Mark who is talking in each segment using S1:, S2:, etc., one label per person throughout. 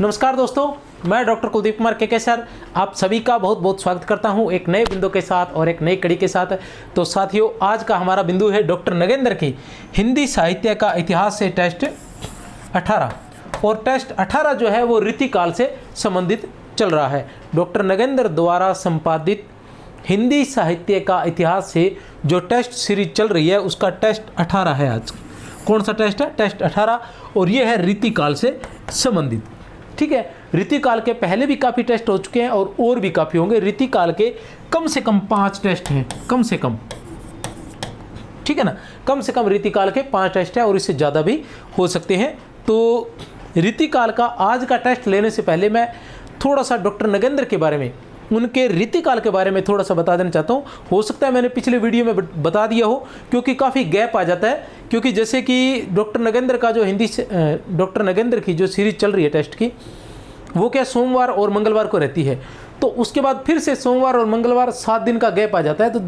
S1: नमस्कार दोस्तों, मैं डॉक्टर कुलदीप कुमार के सर आप सभी का बहुत बहुत स्वागत करता हूं एक नए बिंदु के साथ और एक नई कड़ी के साथ। तो साथियों, आज का हमारा बिंदु है डॉक्टर नगेंद्र की हिंदी साहित्य का इतिहास से टेस्ट 18। और टेस्ट 18 जो है वो रीतिकाल से संबंधित चल रहा है। डॉक्टर नगेंद्र द्वारा संपादित हिंदी साहित्य का इतिहास से जो टेस्ट सीरीज चल रही है उसका टेस्ट 18 है। आज कौन सा टेस्ट है? टेस्ट 18। और ये है रीतिकाल से संबंधित। ठीक है, रीतिकाल के पहले भी काफ़ी टेस्ट हो चुके हैं और भी काफ़ी होंगे। रीतिकाल के कम से कम 5 टेस्ट हैं, कम से कम। ठीक है ना, कम से कम रीतिकाल के 5 टेस्ट हैं और इससे ज़्यादा भी हो सकते हैं। तो रीतिकाल का आज का टेस्ट लेने से पहले मैं थोड़ा सा डॉक्टर नगेंद्र के बारे में, उनके रीतिकाल के बारे में थोड़ा सा बता देना चाहता हूँ। हो सकता है मैंने पिछले वीडियो में बता दिया हो, क्योंकि काफ़ी गैप आ जाता है। क्योंकि जैसे कि डॉक्टर नगेंद्र का जो डॉक्टर नगेंद्र की जो सीरीज चल रही है टेस्ट की, वो क्या सोमवार और मंगलवार को रहती है। तो उसके बाद फिर से सोमवार और मंगलवार 7 दिन का गैप आ जाता है। तो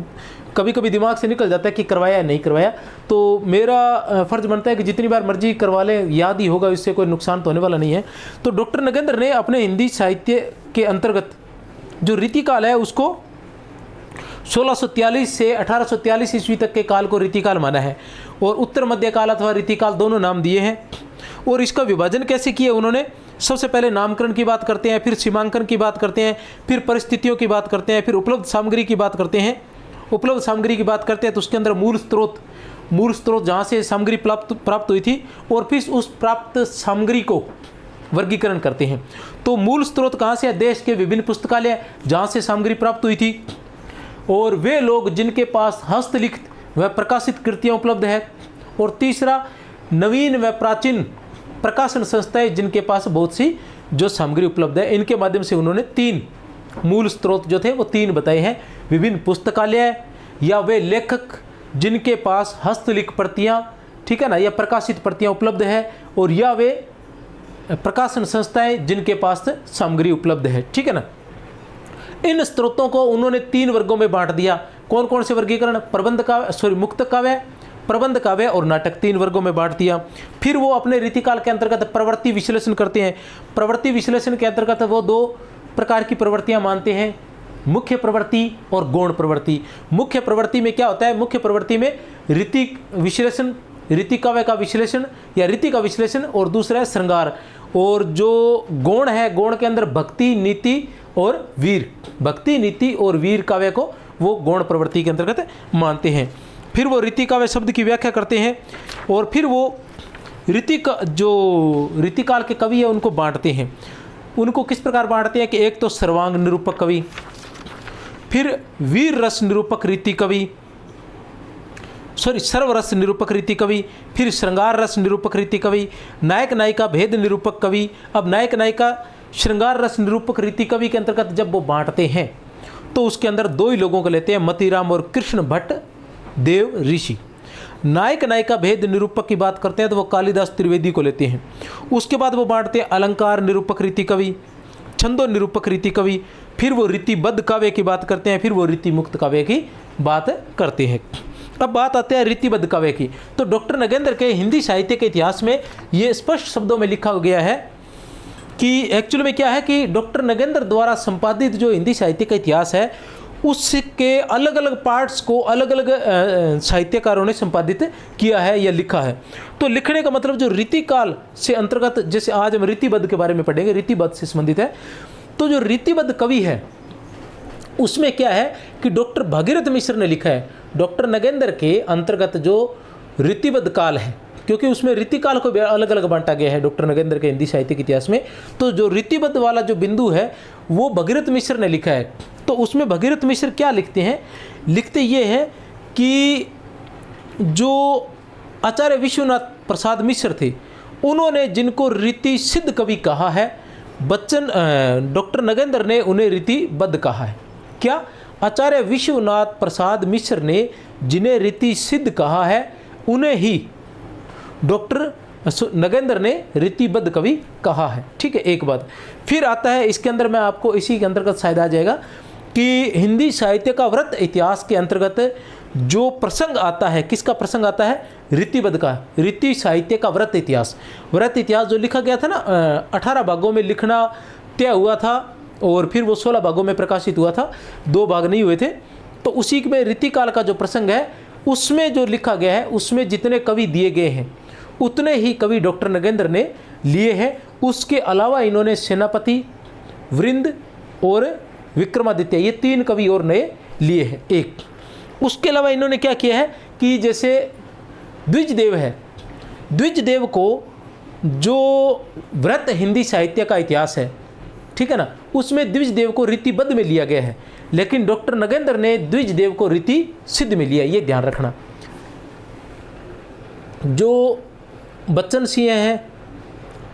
S1: कभी कभी दिमाग से निकल जाता है कि करवाया या नहीं करवाया। तो मेरा फ़र्ज़ बनता है कि जितनी बार मर्जी करवा लें, याद ही होगा, इससे कोई नुकसान तो होने वाला नहीं है। तो डॉक्टर नगेंद्र ने अपने हिंदी साहित्य के अंतर्गत जो रीतिकाल है उसको 1643 से 1843 ईस्वी तक के काल को रीतिकाल माना है। और उत्तर मध्यकाल अथवा रीतिकाल दोनों नाम दिए हैं। और इसका विभाजन कैसे किया उन्होंने? सबसे पहले नामकरण की बात करते हैं, फिर सीमांकन की बात करते हैं, फिर परिस्थितियों की बात करते हैं, फिर उपलब्ध सामग्री की बात करते हैं। उपलब्ध सामग्री की बात करते हैं तो उसके अंदर मूल स्रोत जहाँ से सामग्री प्राप्त हुई थी, और फिर उस प्राप्त सामग्री को वर्गीकरण करते हैं। तो मूल स्रोत कहाँ से है? देश के विभिन्न पुस्तकालय जहाँ से सामग्री प्राप्त हुई थी, और वे लोग जिनके पास हस्तलिखित व प्रकाशित कृतियाँ उपलब्ध है। और तीसरा, नवीन व प्राचीन प्रकाशन संस्थाएं जिनके पास बहुत सी जो सामग्री उपलब्ध है। इनके माध्यम से उन्होंने 3 मूल स्रोत जो थे वो 3 बताए हैं। विभिन्न पुस्तकालय, या वे लेखक जिनके पास हस्तलिख प्रतियाँ, ठीक है ना, या प्रकाशित प्रतियाँ उपलब्ध है, और या वे प्रकाशन संस्थाएं जिनके पास सामग्री उपलब्ध है। ठीक है ना। इन स्रोतों को उन्होंने 3 वर्गों में बांट दिया। कौन कौन से वर्गीकरण? मुक्त काव्य, प्रबंध काव्य और नाटक, 3 वर्गों में बांट दिया। फिर वो अपने रीतिकाल के अंतर्गत प्रवृत्ति विश्लेषण करते हैं। प्रवृत्ति विश्लेषण के अंतर्गत वो 2 प्रकार की प्रवृत्तियां मानते हैं, मुख्य प्रवृत्ति और गौण प्रवृत्ति। मुख्य प्रवृत्ति में क्या होता है? मुख्य प्रवृत्ति में रीति काव्य का विश्लेषण या रीति का विश्लेषण, और दूसरा है श्रृंगार। और जो गौण है, गौण के अंदर भक्ति, नीति और वीर, भक्ति, नीति और वीर काव्य को वो गौण प्रवृत्ति के अंतर्गत मानते हैं। फिर वो रीति काव्य शब्द की व्याख्या करते हैं, और फिर वो रीतिकाल के कवि है उनको बांटते हैं। उनको किस प्रकार बांटते हैं कि एक तो सर्वांग निरूपक कवि, फिर वीर रस निरूपक रीति कवि, सर्वरस निरूपक रीति कवि, फिर श्रृंगार रस निरूपक रीति कवि, नायक नायिका भेद निरूपक कवि। अब नायक नायिका श्रृंगार रस निरूपक रीति कवि के अंतर्गत जब वो बांटते हैं तो उसके अंदर 2 ही लोगों को लेते हैं, मतीराम और कृष्ण भट्ट देव ऋषि। नायक नायिका भेद निरूपक की बात करते हैं तो वो कालिदास त्रिवेदी को लेते हैं। उसके बाद वो बांटते हैं अलंकार निरूपक रीति कवि, छंदो निरूपक रीति कवि, फिर वो रीतिबद्ध काव्य की बात करते हैं, फिर वो रीति मुक्त काव्य की बात करते हैं। अब बात आते हैं रीतिबद्ध काव्य की। तो डॉक्टर नगेंद्र के हिंदी साहित्य के इतिहास में ये स्पष्ट शब्दों में लिखा गया है कि एक्चुअल में क्या है कि डॉक्टर नगेंद्र द्वारा संपादित जो हिंदी साहित्य का इतिहास है उसके अलग अलग पार्ट्स को अलग अलग साहित्यकारों ने संपादित किया है या लिखा है। तो लिखने का मतलब जो रीतिकाल से अंतर्गत, जैसे आज हम रीतिबद्ध के बारे में पढ़ेंगे, रीतिबद्ध से संबंधित है। तो जो रीतिबद्ध कवि है उसमें क्या है कि डॉक्टर भगीरथ मिश्र ने लिखा है। डॉक्टर नगेंद्र के अंतर्गत जो रीतिबद्ध काल है, क्योंकि उसमें रीतिकाल को अलग अलग बांटा गया है डॉक्टर नगेंद्र के हिंदी साहित्य के इतिहास में, तो जो रीतिबद्ध वाला जो बिंदु है वो भगीरथ मिश्र ने लिखा है। तो उसमें भगीरथ मिश्र क्या लिखते हैं? लिखते ये हैं कि जो आचार्य विश्वनाथ प्रसाद मिश्र थे उन्होंने जिनको रीति सिद्ध कवि कहा है, डॉक्टर नगेंद्र ने उन्हें रीतिबद्ध कहा है। क्या? आचार्य विश्वनाथ प्रसाद मिश्र ने जिन्हें रीति सिद्ध कहा है उन्हें ही डॉक्टर नगेंद्र ने रीतिबद्ध कवि कहा है। ठीक है, एक बात। फिर आता है इसके अंदर, मैं आपको इसी के अंतर्गत शायद आ जाएगा कि हिंदी साहित्य का वृत्त इतिहास के अंतर्गत जो प्रसंग आता है, किसका प्रसंग आता है? रीतिबद्ध का, रीति साहित्य का व्रत इतिहास। व्रत इतिहास जो लिखा गया था ना, 18 भागों में लिखना तय हुआ था और फिर वो 16 भागों में प्रकाशित हुआ था, 2 भाग नहीं हुए थे। तो उसी में रीतिकाल का जो प्रसंग है उसमें जो लिखा गया है, उसमें जितने कवि दिए गए हैं उतने ही कवि डॉक्टर नगेंद्र ने लिए हैं। उसके अलावा इन्होंने सेनापति, वृंद और विक्रमादित्य, ये 3 कवि और नए लिए हैं एक। उसके अलावा इन्होंने क्या किया है कि जैसे द्विजदेव है, द्विजदेव को जो व्रत हिंदी साहित्य का इतिहास है, ठीक है ना, उसमें द्विजदेव को रीतिबद्ध में लिया गया है, लेकिन डॉक्टर नगेंद्र ने द्विजदेव को रीति सिद्ध में लिया, ये ध्यान रखना। जो बच्चन सिंह हैं,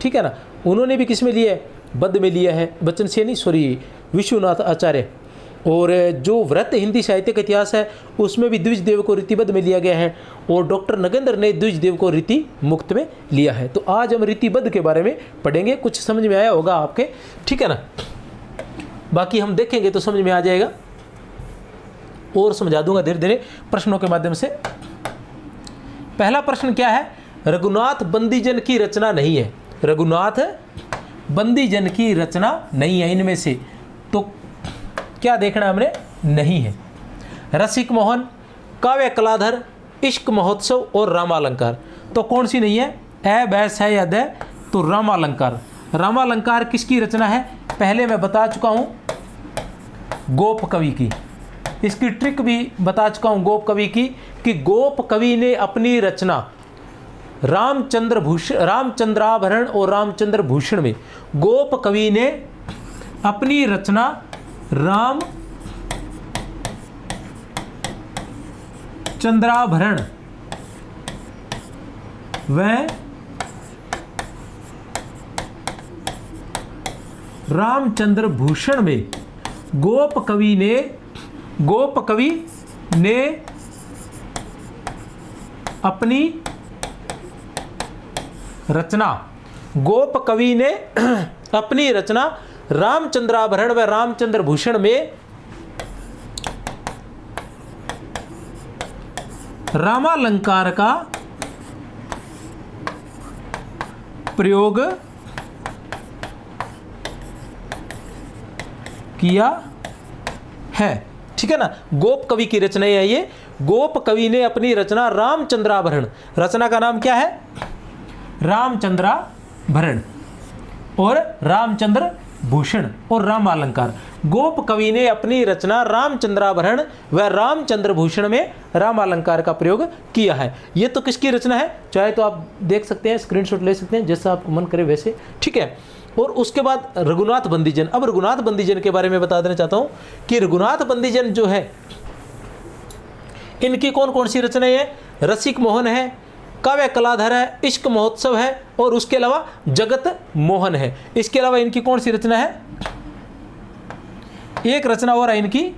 S1: ठीक है ना, उन्होंने भी किस में लिया है? बद्ध में लिया है। बच्चन सिंह नहीं, सॉरी, विश्वनाथ आचार्य। और जो व्रत हिंदी साहित्य का इतिहास है उसमें भी द्विजदेव को रीतिबद्ध में लिया गया है और डॉक्टर नगेंद्र ने द्विजदेव को रीति मुक्त में लिया है। तो आज हम रीतिबद्ध के बारे में पढ़ेंगे, कुछ समझ में आया होगा आपके, ठीक है ना, बाकी हम देखेंगे तो समझ में आ जाएगा और समझा दूंगा धीरे धीरे प्रश्नों के माध्यम से। पहला प्रश्न क्या है? रघुनाथ बंदीजन की रचना नहीं है। रघुनाथ बंदीजन की रचना नहीं है इनमें से, तो क्या देखना हमने? नहीं है। रसिक मोहन, काव्य कलाधर, इश्क महोत्सव और रामालंकार, तो कौन सी नहीं है? ए बैस है यद है, तो रामालंकार। रामालंकार किसकी रचना है? पहले मैं बता चुका हूँ, गोप कवि की। इसकी ट्रिक भी बता चुका हूँ गोप कवि की, कि गोप कवि ने अपनी रचना रामचंद्राभरण और रामचंद्र भूषण में, गोप कवि ने अपनी रचना रामचंद्राभरण व रामचंद्र भूषण में गोप कवि ने अपनी रचना, गोप कवि ने अपनी रचना रामचंद्राभरण व रामचंद्र भूषण में रामालंकार का प्रयोग किया है, ठीक है ना। गोप कवि की रचना है ये। गोप कवि ने अपनी रचना रामचंद्राभरण, रचना का नाम क्या है? रामचंद्राभरण और रामचंद्र भूषण और रामालंकार। गोप कवि ने अपनी रचना रामचंद्राभरण व रामचंद्र भूषण में रामालंकार का प्रयोग किया है। ये तो किसकी रचना है? चाहे तो आप देख सकते हैं, स्क्रीनशॉट ले सकते हैं, जैसा आपको मन करे वैसे, ठीक है। और उसके बाद रघुनाथ बंदीजन। अब रघुनाथ बंदीजन के बारे में बता देना चाहता हूं कि रघुनाथ बंदीजन जो है, इनकी कौन कौन सी रचनाएं हैं? रसिक मोहन है, काव्य कलाधर है, इश्क महोत्सव है और उसके अलावा जगत मोहन है। इसके अलावा इनकी कौन सी रचना है? एक रचना और है इनकी,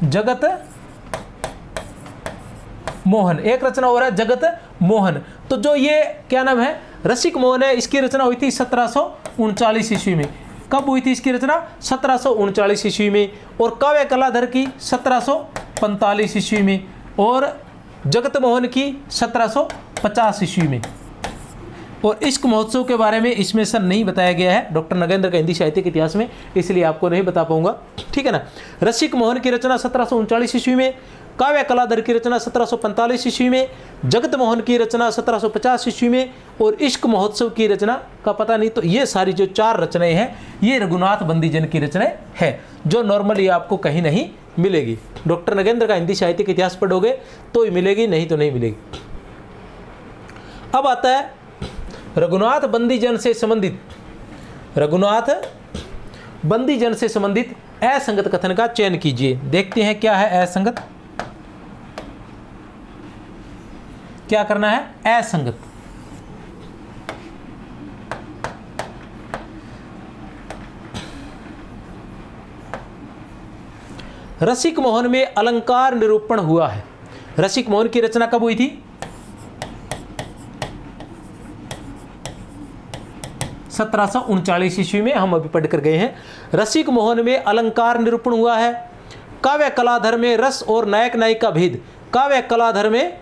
S1: जगत मोहन। एक रचना और है जगत मोहन। तो जो ये क्या नाम है? रसिक मोहन है, इसकी रचना हुई थी 1739 ईस्वी में। कब हुई थी इसकी रचना? 1739 ईस्वी में। और काव्य कलाधर की 1745 ईस्वी में और जगत मोहन की 1750 ईस्वी में। और इश्क महोत्सव के बारे में इसमें सर नहीं बताया गया है डॉक्टर नगेंद्र का हिंदी साहित्य के इतिहास में, इसलिए आपको नहीं बता पाऊंगा, ठीक है ना। रसिक मोहन की रचना 1739 ईस्वी में, काव्य कलाधर की रचना 1745 ईस्वी में, जगत मोहन की रचना 1750 ईस्वी में और इश्क महोत्सव की रचना का पता नहीं। तो ये सारी जो 4 रचनाएं हैं ये रघुनाथ बंदीजन की रचनाएं है, जो नॉर्मली आपको कहीं नहीं मिलेगी। डॉक्टर नगेंद्र का हिंदी साहित्य का इतिहास पढ़ोगे तो ही मिलेगी, नहीं तो नहीं मिलेगी। अब आता है रघुनाथ बंदीजन से संबंधित, रघुनाथ बंदीजन से संबंधित असंगत कथन का चयन कीजिए। देखते हैं क्या है असंगत, क्या करना है? असंगत। रसिक मोहन में अलंकार निरूपण हुआ है। रसिक मोहन की रचना कब हुई थी? 1739 ईस्वी में, हम अभी पढ़ कर गए हैं। रसिक मोहन में अलंकार निरूपण हुआ है काव्य कलाधर में रस और नायक नायिका भेद। काव्य कलाधर में,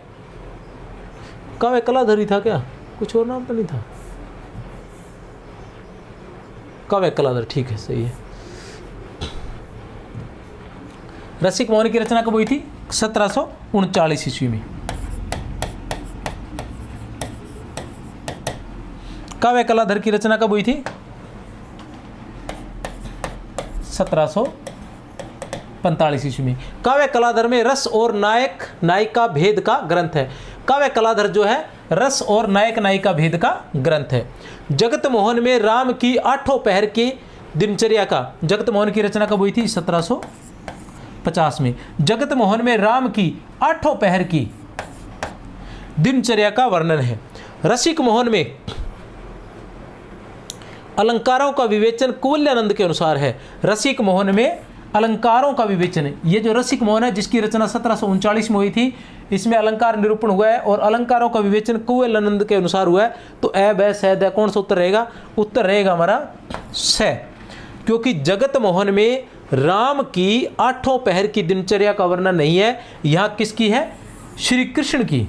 S1: काव्य कलाधर ही था क्या, कुछ और नाम तो नहीं था? काव्य कलाधर, ठीक है, सही है। रसिक मोहन की रचना कब हुई थी? 1739 ईस्वी में। काव्य कलाधर की रचना कब हुई थी? 1745 ईस्वी में। काव्य कलाधर में रस और नायक नायिका भेद का ग्रंथ है। काव्य कलाधर जो है रस और नायक नायिका भेद का ग्रंथ है। जगत मोहन में राम की 8 पहर की दिनचर्या का, जगत मोहन की रचना कब हुई थी? 1750 में। जगत मोहन में राम की 8 पहर की दिनचर्या का वर्णन है। रसिक मोहन में अलंकारों का विवेचन कुवल्यानंद के अनुसार है। रसिक मोहन में अलंकारों का विवेचन, ये जो रसिक मोहन है जिसकी रचना 1739 में हुई थी, इसमें अलंकार निरूपण हुआ है और अलंकारों का विवेचन कुवल्यानंद के अनुसार हुआ है। तो ए बै स द कौन सा उत्तर रहेगा? उत्तर रहेगा हमारा स, क्योंकि जगत मोहन में राम की 8 पहर की दिनचर्या का वर्णन नहीं है, यहाँ किसकी है? श्री कृष्ण की।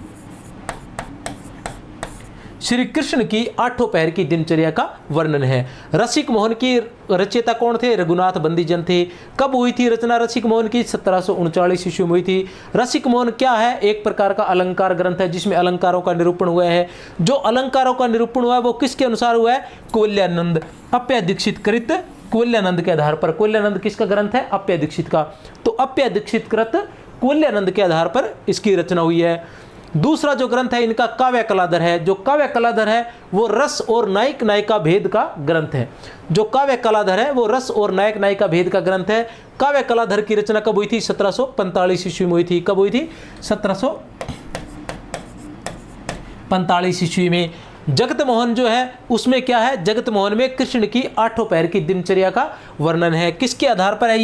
S1: श्री कृष्ण की 8 पहर की दिनचर्या का वर्णन है। रसिक मोहन की रचयिता कौन थे? रघुनाथ बंदीजन थे। कब हुई थी रचना रसिक मोहन की? 1739 ईस्वी में हुई थी। रसिक मोहन क्या है? एक प्रकार का अलंकार ग्रंथ है जिसमें अलंकारों का निरूपण हुआ है। जो अलंकारों का निरूपण हुआ है वो किसके अनुसार हुआ है? कुवल्यानंद अप्य दीक्षित कृत कुवल्यानंद के आधार पर। कुवल्यानंद किसका ग्रंथ है? अप्य दीक्षित का। तो अप्य दीक्षित कृत कुवल्यानंद के आधार पर इसकी रचना हुई है। दूसरा जो ग्रंथ है इनका काव्य कलाधर है। जो काव्य कलाधर है वो रस और नायक नायिका भेद का ग्रंथ है। जो काव्य कलाधर है वो रस और नायक नायिका भेद का ग्रंथ है। काव्य कलाधर की रचना कब हुई थी? 1745 ईस्वी में हुई थी। कब हुई थी? 1745 ईस्वी में। जगत मोहन जो है उसमें क्या है? जगत मोहन में कृष्ण की 8 पहर की दिनचर्या का वर्णन है। किसके आधार पर है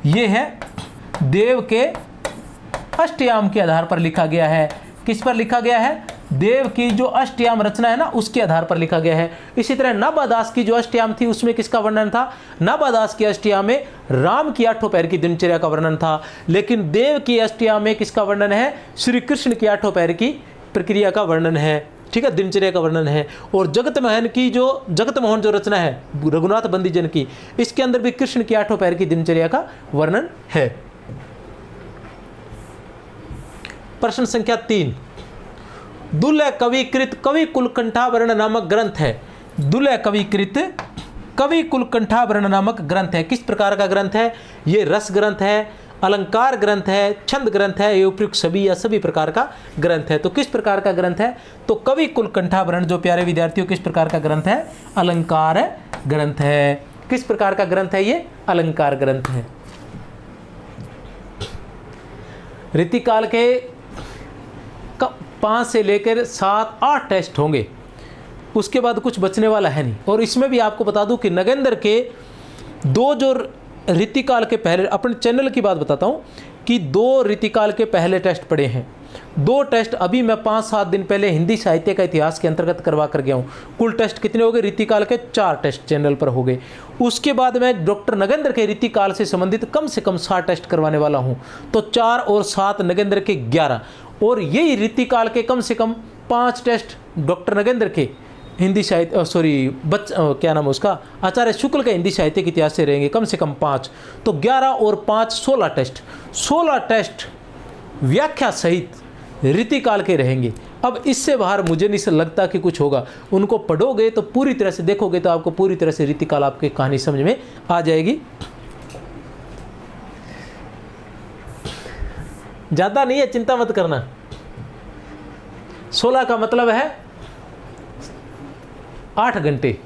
S1: ये है देव के अष्टयाम के आधार पर लिखा गया है। किस पर लिखा गया है? देव की जो अष्टयाम रचना है ना उसके आधार पर लिखा गया है। इसी तरह नाबादास की जो अष्टयाम थी उसमें किसका वर्णन था? नाबादास की अष्टयाम में राम की 8 पहर की दिनचर्या का वर्णन था। लेकिन देव की अष्टयाम में किसका वर्णन है? श्री कृष्ण की 8 पहर की प्रक्रिया का वर्णन है, ठीक है, दिनचर्या का वर्णन है। और जगत मोहन जो रचना है रघुनाथ बंदीजन की, इसके अंदर भी कृष्ण की 8 पहर की दिनचर्या का वर्णन है। प्रश्न संख्या 3, दुल्ह कविकृत कवि कुलकंठावरण नामक ग्रंथ है। दुल्ह कविकृत कवि कुलकंठावरण नामक ग्रंथ है। किस प्रकार का ग्रंथ है? ये रस ग्रंथ है, अलंकार ग्रंथ है, छंद ग्रंथ है, ये उपयुक्त सभी या सभी प्रकार का ग्रंथ है। तो किस प्रकार का ग्रंथ है? तो कवि कुलकंठावरण जो प्यारे विद्यार्थियों किस प्रकार का ग्रंथ है? अलंकार ग्रंथ है। किस प्रकार का ग्रंथ है ये? अलंकार ग्रंथ है। रीतिकाल के 5 से लेकर 7-8 टेस्ट होंगे, उसके बाद कुछ बचने वाला है नहीं। और इसमें भी आपको बता दूं कि नगेंद्र के 2 जो रीतिकाल के पहले, अपने चैनल की बात बताता हूं कि 2 रीतिकाल के पहले टेस्ट पढ़े हैं। 2 टेस्ट अभी मैं 5-7 दिन पहले हिंदी साहित्य का इतिहास के अंतर्गत करवा कर गया हूँ। कुल टेस्ट कितने हो गए? रीतिकाल के 4 टेस्ट चैनल पर हो गए। उसके बाद मैं डॉक्टर नगेंद्र के रीतिकाल से संबंधित कम से कम 7 टेस्ट करवाने वाला हूँ। तो 4 और 7 नगेंद्र के 11, और यही रीतिकाल के कम से कम 5 टेस्ट डॉक्टर नगेंद्र के हिंदी साहित्य क्या नाम है उसका, आचार्य शुक्ल के हिंदी साहित्य के इतिहास से रहेंगे कम से कम 5। तो 11 और 5 16 टेस्ट। 16 टेस्ट व्याख्या सहित रीतिकाल के रहेंगे। अब इससे बाहर मुझे नहीं लगता कि कुछ होगा। उनको पढ़ोगे तो पूरी तरह से देखोगे तो आपको पूरी तरह से रीतिकाल आपकी कहानी समझ में आ जाएगी। ज़्यादा नहीं है, चिंता मत करना। 16 का मतलब है 8 घंटे।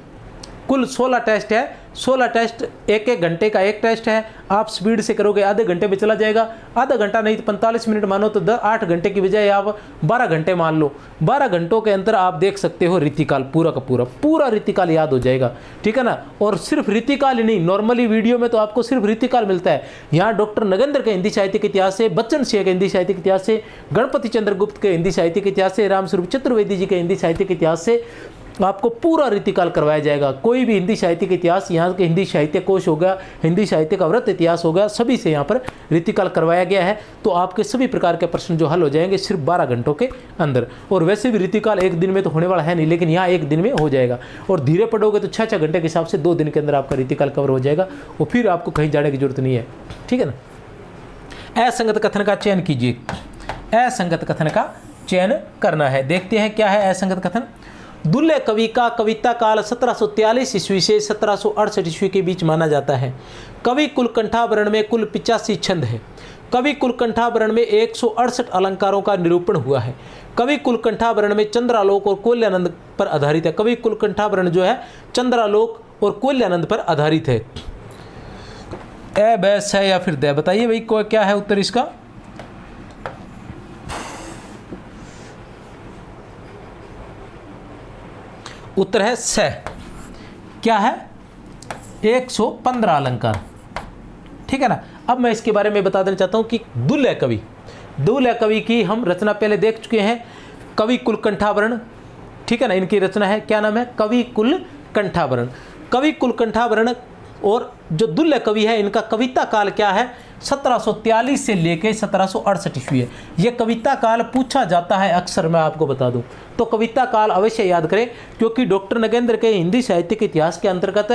S1: कुल 16 टेस्ट है। 16 टेस्ट 1-1 घंटे का एक टेस्ट है। आप स्पीड से करोगे आधे घंटे में चला जाएगा। आधा घंटा नहीं तो 45 मिनट मानो तो 8 घंटे की बजाय आप 12 घंटे मान लो। 12 घंटों के अंदर आप देख सकते हो रीतिकाल पूरा का पूरा रीतिकाल याद हो जाएगा, ठीक है ना। और सिर्फ रीतिकाल ही नहीं, नॉर्मली वीडियो में तो आपको सिर्फ रीतिकाल मिलता है। यहाँ डॉक्टर नगेंद्र के हिंदी साहित्य के इतिहास से, बच्चन सिंह के हिंदी साहित्य के इतिहास से, गणपति चंद्र गुप्त के हिंदी साहित्य के इतिहास से, रामस्वरूप चतुर्वेदी जी के हिंदी साहित्य के इतिहास से, आपको पूरा रीतिकाल करवाया जाएगा। कोई भी हिंदी साहित्य का इतिहास, यहाँ के हिंदी साहित्य कोश हो गया, हिंदी साहित्य का वृत्त इतिहास हो गया, सभी से यहाँ पर रीतिकाल करवाया गया है। तो आपके सभी प्रकार के प्रश्न जो हल हो जाएंगे सिर्फ 12 घंटों के अंदर। और वैसे भी रीतिकाल एक दिन में तो होने वाला है नहीं, लेकिन यहाँ एक दिन में हो जाएगा। और धीरे पढ़ोगे तो 6-6 घंटे के हिसाब से 2 दिन के अंदर आपका रीतिकाल कवर हो जाएगा, और फिर आपको कहीं जाने की जरूरत नहीं है। ठीक है ना। असंगत कथन का चयन कीजिए। असंगत कथन का चयन करना है। देखते हैं क्या है असंगत कथन। दुल्य कवि का कविता काल 1743 ईस्वी से 1768 ईस्वी के बीच माना जाता है। कवि कुल कंठाभरण में कुल 85 छंद है। कवि कुल कंठाभरण में 168 अलंकारों का निरूपण हुआ है। कवि कुल कंठाभरण में चंद्रालोक और कोल्यानंद पर आधारित है। कवि कुल कंठाभरण जो है चंद्रालोक और कोल्यानंद पर आधारित है। ए ब स या फिर द, बताइए भाई क्या है उत्तर इसका। उत्तर है स। क्या है? 115 अलंकार। ठीक है ना। अब मैं इसके बारे में बता देना चाहता हूं कि दुल्य कवि की हम रचना पहले देख चुके हैं। कवि कुल कंठाभरण, ठीक है ना, इनकी रचना है, क्या नाम है? कवि कुल कंठाभरण। कवि कुल कंठाभरण और जो दुल्य कवि है इनका कविता काल क्या है? 1743 से लेकर 1768 ईस्वी है। यह कविता काल पूछा जाता है अक्सर, मैं आपको बता दूं। तो कविता काल अवश्य याद करें, क्योंकि डॉक्टर नगेंद्र के हिंदी साहित्य के इतिहास के अंतर्गत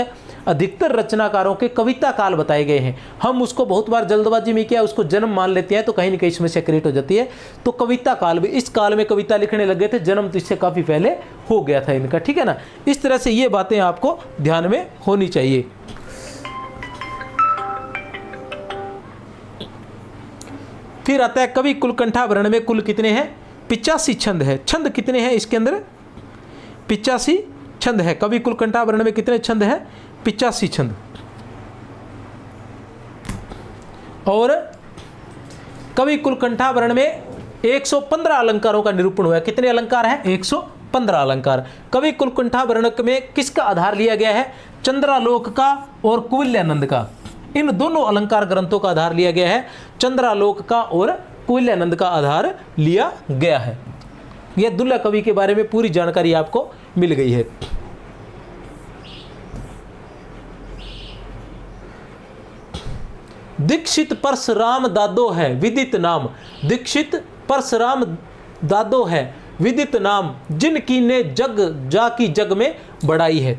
S1: अधिकतर रचनाकारों के कविता काल बताए गए हैं। हम उसको बहुत बार जल्दबाजी में क्या उसको जन्म मान लेते हैं, तो कहीं ना कहीं समस्या क्रिएट हो जाती है। तो कविता काल भी, इस काल में कविता लिखने लगे थे, जन्म तो इससे काफ़ी पहले हो गया था इनका। ठीक है ना। इस तरह से ये बातें आपको ध्यान में होनी चाहिए। फिर आता है कवि कुल कंठाभरण में कुल कितने हैं? 85 छंद है। छंद कितने हैं इसके अंदर? 85 छंद है। कवि कुल कंठाभरण में कितने छंद है? 85 छंद। और कवि कुल कंठाभरण में 115 अलंकारों का निरूपण हुआ है। कितने अलंकार हैं? 115 अलंकार। कवि कुल कंठाभरण में किसका आधार लिया गया है? चंद्रालोक का और कुवलयानंद का। इन दोनों अलंकार ग्रंथों का आधार लिया गया है। चंद्रालोक का और कुवलयानंद का आधार लिया गया है। यह दुल्य कवि के बारे में पूरी जानकारी आपको मिल गई है। दीक्षित परशुराम दादो है विदित नाम। दीक्षित परशुराम दादो है विदित नाम, जिनकी ने जग जाकी जग में बढ़ाई है।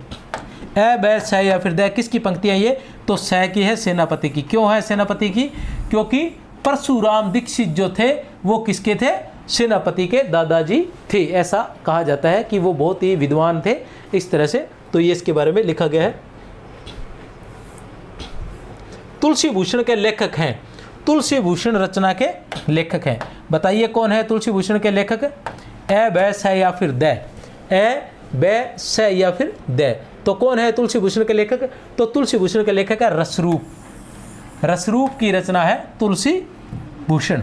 S1: ए ब स या फिर द, किसकी पंक्तियां ये? तो स की है, सेनापति की। क्यों है सेनापति की? क्योंकि परशुराम दीक्षित जो थे वो किसके थे? सेनापति के दादाजी थे। ऐसा कहा जाता है कि वो बहुत ही विद्वान थे इस तरह से। तो ये इसके बारे में लिखा गया है। तुलसी भूषण के लेखक हैं। तुलसी भूषण रचना के लेखक हैं। बताइए कौन है तुलसी भूषण के लेखक? ए ब स या फिर द। ए ब स या फिर द। तो कौन है तुलसी भूषण के लेखक? तो तुलसी भूषण के लेखक है रसरूप। रसरूप की रचना है तुलसी भूषण।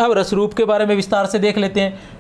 S1: अब रसरूप के बारे में विस्तार से देख लेते हैं।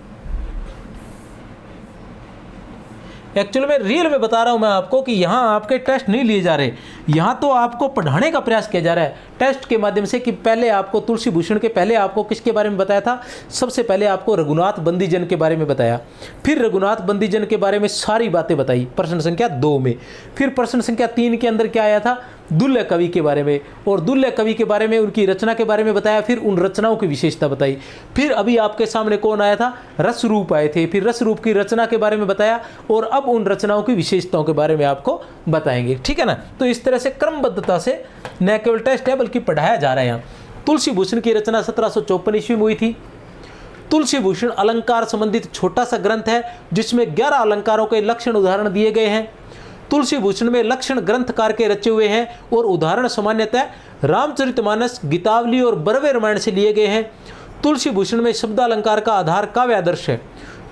S1: एक्चुअली मैं रियल में बता रहा हूं मैं आपको कि यहाँ आपके टेस्ट नहीं लिए जा रहे, यहाँ तो आपको पढ़ाने का प्रयास किया जा रहा है टेस्ट के माध्यम से। कि पहले आपको तुलसी भूषण के पहले आपको किसके बारे में बताया था? सबसे पहले आपको रघुनाथ बंदीजन के बारे में बताया। फिर रघुनाथ बंदीजन के बारे में सारी बातें बताई प्रश्न संख्या 2 में। फिर प्रश्न संख्या 3 के अंदर क्या आया था? दुल्य कवि के बारे में, और दुल्य कवि के बारे में उनकी रचना के बारे में बताया। फिर उन रचनाओं की विशेषता बताई। फिर अभी आपके सामने कौन आया था? रसरूप आए थे। फिर रसरूप की रचना के बारे में बताया, और अब उन रचनाओं की विशेषताओं के बारे में आपको बताएंगे। ठीक है ना। तो इस तरह से क्रमबद्धता से न केवल टेस्ट है बल्कि पढ़ाया जा रहा है यहाँ। तुलसी भूषण की रचना 1754 ईस्वी में हुई थी। तुलसी भूषण अलंकार संबंधित छोटा सा ग्रंथ है जिसमें 11 अलंकारों के लक्षण उदाहरण दिए गए हैं। तुलसी भूषण में लक्षण ग्रंथकार के रचे हुए हैं और उदाहरण सामान्यतः रामचरितमानस, गीतावली और बरवे रामायण से लिए गए हैं। तुलसी भूषण में शब्दालंकार का आधार काव्य आदर्श है।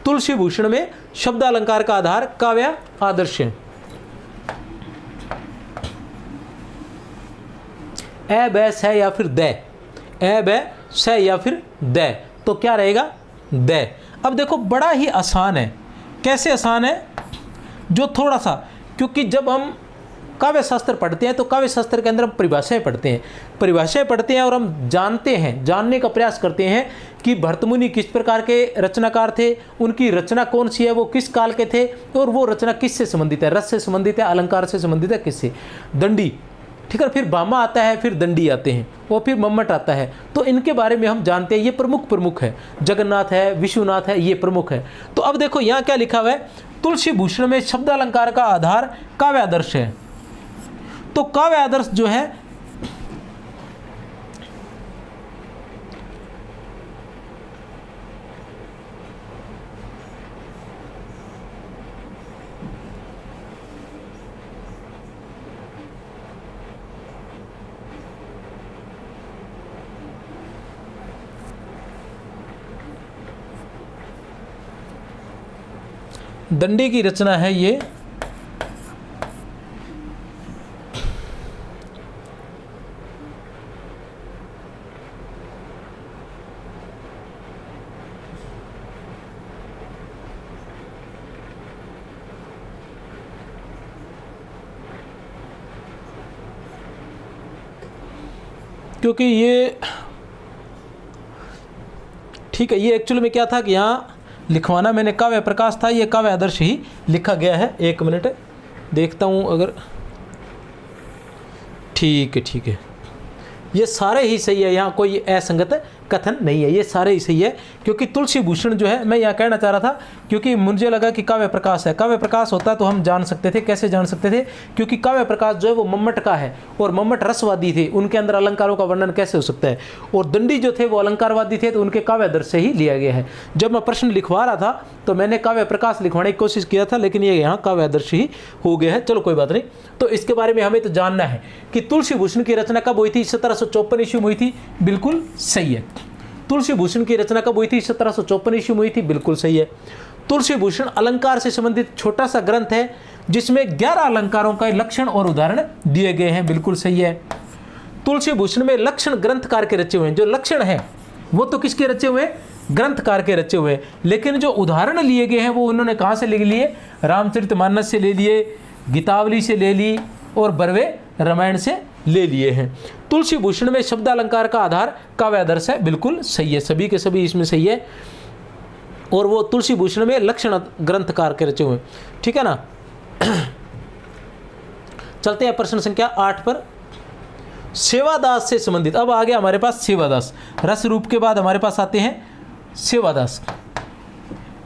S1: तुलसी भूषण में शब्दालंकार का आधार काव्य आदर्श है। ए ब स या फिर द। ए ब स या फिर द। तो क्या रहेगा? द। अब देखो बड़ा ही आसान है। कैसे आसान है? जो थोड़ा सा, क्योंकि जब हम काव्य शास्त्र पढ़ते हैं तो काव्य शास्त्र के अंदर हम परिभाषाएं पढ़ते हैं और हम जानते हैं, जानने का प्रयास करते हैं कि भरतमुनि किस प्रकार के रचनाकार थे, उनकी रचना कौन सी है, वो किस काल के थे, और वो रचना किससे संबंधित है, रस से संबंधित है, अलंकार से संबंधित है, किससे, दंडी, ठीक है। फिर भामा आता है, फिर दंडी आते हैं, और फिर मम्मट आता है। तो इनके बारे में हम जानते हैं, ये प्रमुख है, जगन्नाथ है, विश्वनाथ है, ये प्रमुख है। तो अब देखो यहाँ क्या लिखा हुआ है, तुलसी भूषण में शब्द अलंकार का आधार काव्य आदर्श है। तो काव्य आदर्श जो है दंडी की रचना है ये, क्योंकि ये ठीक है, ये एक्चुअली में क्या था कि यहाँ लिखवाना मैंने काव्य प्रकाश था, ये काव्य आदर्श ही लिखा गया है। एक मिनट देखता हूँ अगर ठीक है, ये सारे ही सही है, यहाँ कोई असंगत कथन नहीं है, ये सारे ही सही है। क्योंकि तुलसी भूषण जो है, मैं यहाँ कहना चाह रहा था, क्योंकि मुझे लगा कि काव्य प्रकाश है, काव्य प्रकाश होता तो हम जान सकते थे। कैसे जान सकते थे, क्योंकि काव्य प्रकाश जो है वो मम्मट का है, और मम्मट रसवादी थे, उनके अंदर अलंकारों का वर्णन कैसे हो सकता है, और दंडी जो थे वो अलंकारवादी थे, तो उनके काव्य आदर्श से ही लिया गया है। जब मैं प्रश्न लिखवा रहा था तो मैंने काव्य प्रकाश लिखवाने की कोशिश किया था, लेकिन ये यहाँ काव्य आदर्श ही हो गया है। चलो कोई बात नहीं। तो इसके बारे में हमें तो जानना है कि तुलसी भूषण की रचना कब हुई थी, 1754 ईस्वी में हुई थी, बिल्कुल सही है। तुलसी भूषण की रचना कब हुई थी, 1754 ईस्वी में हुई थी, बिल्कुल सही है। तुलसी भूषण अलंकार से संबंधित छोटा सा ग्रंथ है, जिसमें 11 अलंकारों का लक्षण और उदाहरण दिए गए हैं, बिल्कुल सही है। तुलसी भूषण में लक्षण ग्रंथकार के रचे हुए हैं, जो लक्षण है वो तो किसके रचे हुए हैं, ग्रंथकार के रचे हुए हैं, लेकिन जो उदाहरण लिए गए हैं वो उन्होंने कहाँ से ले लिए, रामचरितमानस से ले लिए, गीतावली से ले ली, और बरवे रामायण से ले लिए हैं। तुलसी भूषण में शब्द अलंकार का आधार काव्य आदर्श है, बिल्कुल सही है, सभी के सभी इसमें सही है। और वो तुलसी भूषण में लक्षण ग्रंथकार के रचे हुए, ठीक है ना। चलते हैं प्रश्न संख्या 8 पर। सेवादास से संबंधित, अब आ गया हमारे पास सेवादास, रस रूप के बाद हमारे पास आते हैं सेवादास।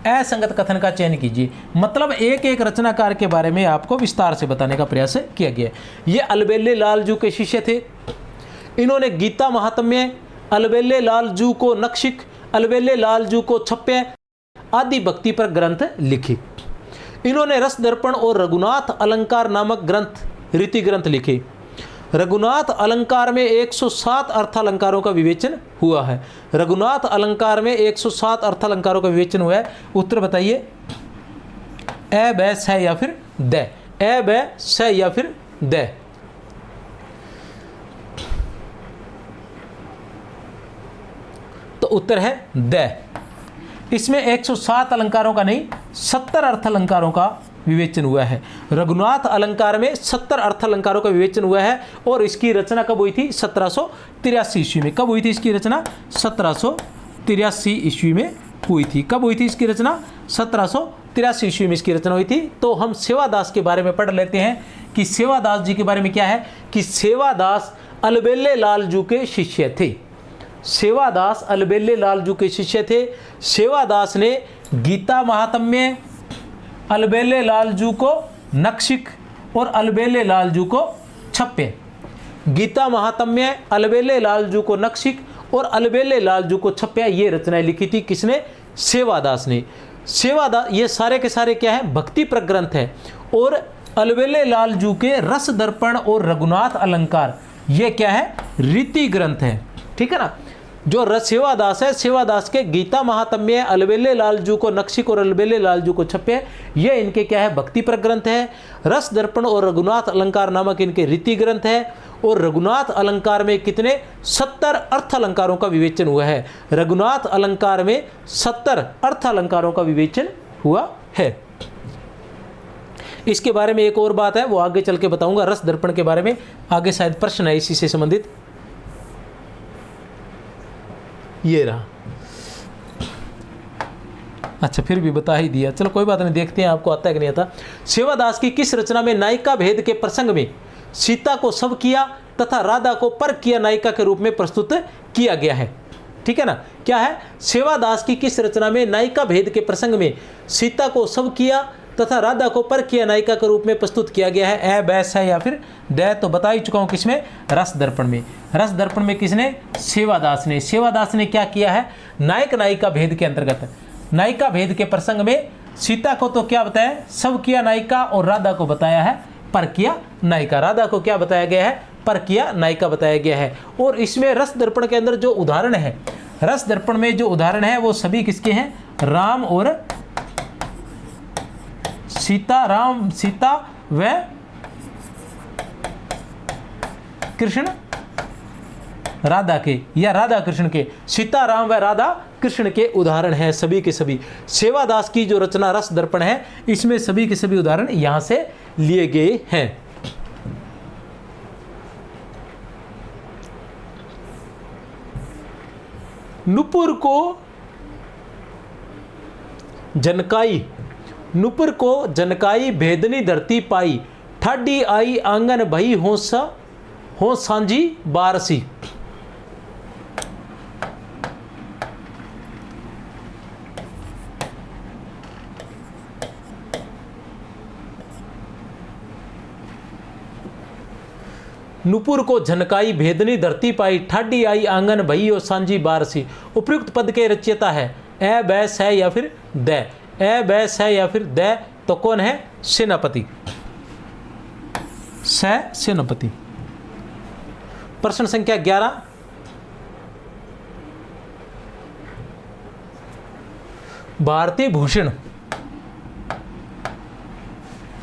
S1: असंगत कथन का चयन कीजिए, मतलब एक एक रचनाकार के बारे में आपको विस्तार से बताने का प्रयास किया गया। ये अलबेले लालजू के शिष्य थे, इन्होंने गीता महात्म्य, अलबेले लालजू को नक्शिक, अलबेले लालजू को छप्य आदि भक्ति पर ग्रंथ लिखे। इन्होंने रस दर्पण और रघुनाथ अलंकार नामक ग्रंथ, रीति ग्रंथ लिखे। रघुनाथ अलंकार में 107 अर्थालंकारों का विवेचन हुआ है। रघुनाथ अलंकार में 107 अर्थालंकारों का विवेचन हुआ है। उत्तर बताइए, ए ब स या फिर द, ए ब स या फिर द। तो उत्तर है द। इसमें 107 अलंकारों का नहीं, 70 अर्थालंकारों का विवेचन हुआ है। रघुनाथ अलंकार में 70 अर्थालंकारों का विवेचन हुआ है, और इसकी रचना कब हुई थी, 1783 ईस्वी में। कब हुई थी इसकी रचना, 1783 ईस्वी में हुई थी। कब हुई थी इसकी रचना, 1783 ईस्वी में इसकी रचना हुई थी। तो हम सेवादास के बारे में पढ़ लेते हैं कि सेवादास जी के बारे में क्या है, कि सेवादास अलबेले लालजू के शिष्य थे। सेवादास अलबेले लालजू के शिष्य थे। सेवादास ने गीता महात्म्य, अलबेले लालजू को नक्शिक और अलबेले लालजू को छप्य, गीता महात्म्य, अलबेले लालजू को नक्शिक और अलबेले लालजू को छप्य, ये रचनाएं लिखी थी। किसने, सेवादास ने। सेवादास, ये सारे के सारे क्या है, भक्ति प्रग्रंथ है। और अलबेले लालजू के रस दर्पण और रघुनाथ अलंकार, ये क्या है, रीति ग्रंथ है, ठीक है ना। जो सेवादास है, सेवादास के गीता महात्म्य, अलबेले लालजू को नक्शिक और अलबेले लालजू को छप्य, ये इनके क्या है, भक्ति पर ग्रंथ है। रस दर्पण और रघुनाथ अलंकार नामक इनके रीति ग्रंथ है। और रघुनाथ अलंकार में कितने, 70 अर्थ अलंकारों का विवेचन हुआ है। रघुनाथ अलंकार में 70 अर्थ अलंकारों का विवेचन हुआ है। इसके बारे में एक और बात है, वो आगे चल के बताऊंगा। रस दर्पण के बारे में आगे शायद प्रश्न है इसी से संबंधित। ये रहा, अच्छा फिर भी बता ही दिया, चलो कोई बात नहीं, देखते हैं आपको आता है कि नहीं आता। सेवादास की किस रचना में नायिका भेद के प्रसंग में सीता को सब किया तथा राधा को पर किया नायिका के रूप में प्रस्तुत किया गया है? ठीक है ना, क्या है? सेवादास की किस रचना में नायिका भेद के प्रसंग में सीता को सब किया तथा राधा को पर किया नायिका के रूप में प्रस्तुत किया गया है? ए, बैस है या फिर द? तो बता ही चुका हूं, किसमें? रस दर्पण में। रस दर्पण में किसने? सेवादास ने। सेवादास ने क्या किया है? नायक नायिका भेद के अंतर्गत नायिका भेद के प्रसंग में सीता को तो क्या बताया? सब किया नायिका, और राधा को बताया है पर किया नायिका। राधा को क्या बताया गया है? पर किया नायिका बताया गया है। और इसमें रस दर्पण के अंदर जो उदाहरण है, रस दर्पण में जो उदाहरण है वो सभी किसके हैं? राम और सीता, राम सीता व कृष्ण राधा के, या राधा कृष्ण के। सीता राम व राधा कृष्ण के उदाहरण हैं सभी के सभी। सेवादास की जो रचना रस दर्पण है, इसमें सभी के सभी उदाहरण यहां से लिए गए हैं। नुपुर को जनकाई, नुपुर को जनकाई भेदनी धरती पाई, ठाडी आई आंगन भई हो सांझी बारसी। नुपुर को झनकाई भेदनी धरती पाई, ठाडी आई आंगन भई और सांझी बारसी। उपयुक्त पद के रचयिता है ए, बैस है या फिर द? ए, बैस है या फिर द? तो कौन है? सेनापति। सेनापति। प्रश्न संख्या 11, भारती भूषण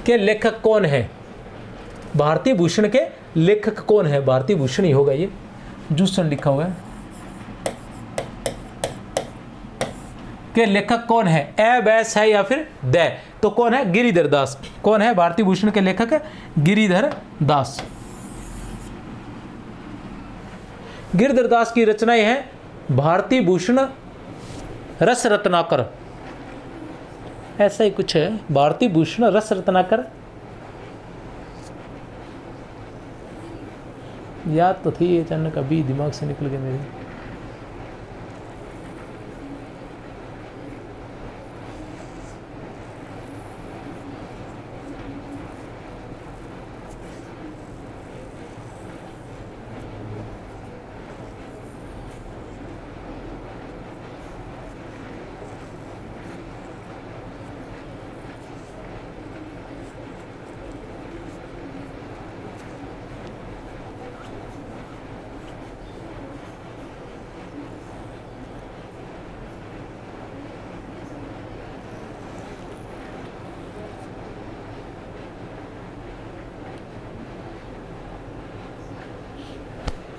S1: के लेखक कौन है? भारती भूषण के लेखक कौन है? भारती भूषण ही होगा, ये जूसन लिखा हुआ है। के लेखक कौन है? ए, बैस है या फिर द? तो कौन है? गिरिधर दास। कौन है भारती भूषण के लेखक? गिरिधर दास। गिरिधर दास की रचनाएं हैं भारती भूषण रस रत्नाकर, ऐसा ही कुछ है, भारती भूषण रस रत्नाकर। याद तो थी, अचानक अभी दिमाग से निकल गया मेरे।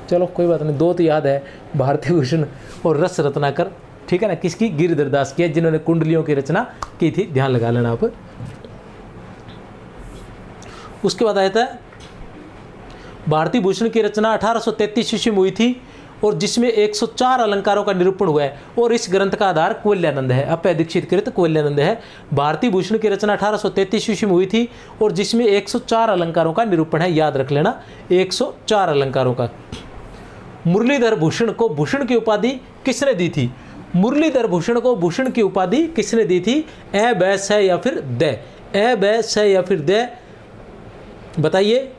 S1: चलो कोई बात नहीं, दो तो याद है, भारती भूषण और रस रत्नाकर। ठीक है ना, किसकी? गिरिधर दास की है, जिन्होंने कुंडलियों की रचना की थी, ध्यान लगा लेना आप। उसके बाद आया था भारती भूषण की रचना 1833 ईस्वी में हुई थी, और जिसमें 104 अलंकारों का निरूपण हुआ है, और इस ग्रंथ का आधार कुवल्यानंद है, अप्य दीक्षित कृत कुवल्यानंद है। भारती भूषण की रचना 1833 ईस्वी में हुई थी, और जिसमें 104 अलंकारों का निरूपण है, याद रख लेना, 104 अलंकारों का। मुरलीधर भूषण को भूषण की उपाधि किसने दी थी? मुरलीधर भूषण को भूषण की उपाधि किसने दी थी? ए, बैस है या फिर द? ए, बैस है या फिर द? बताइए।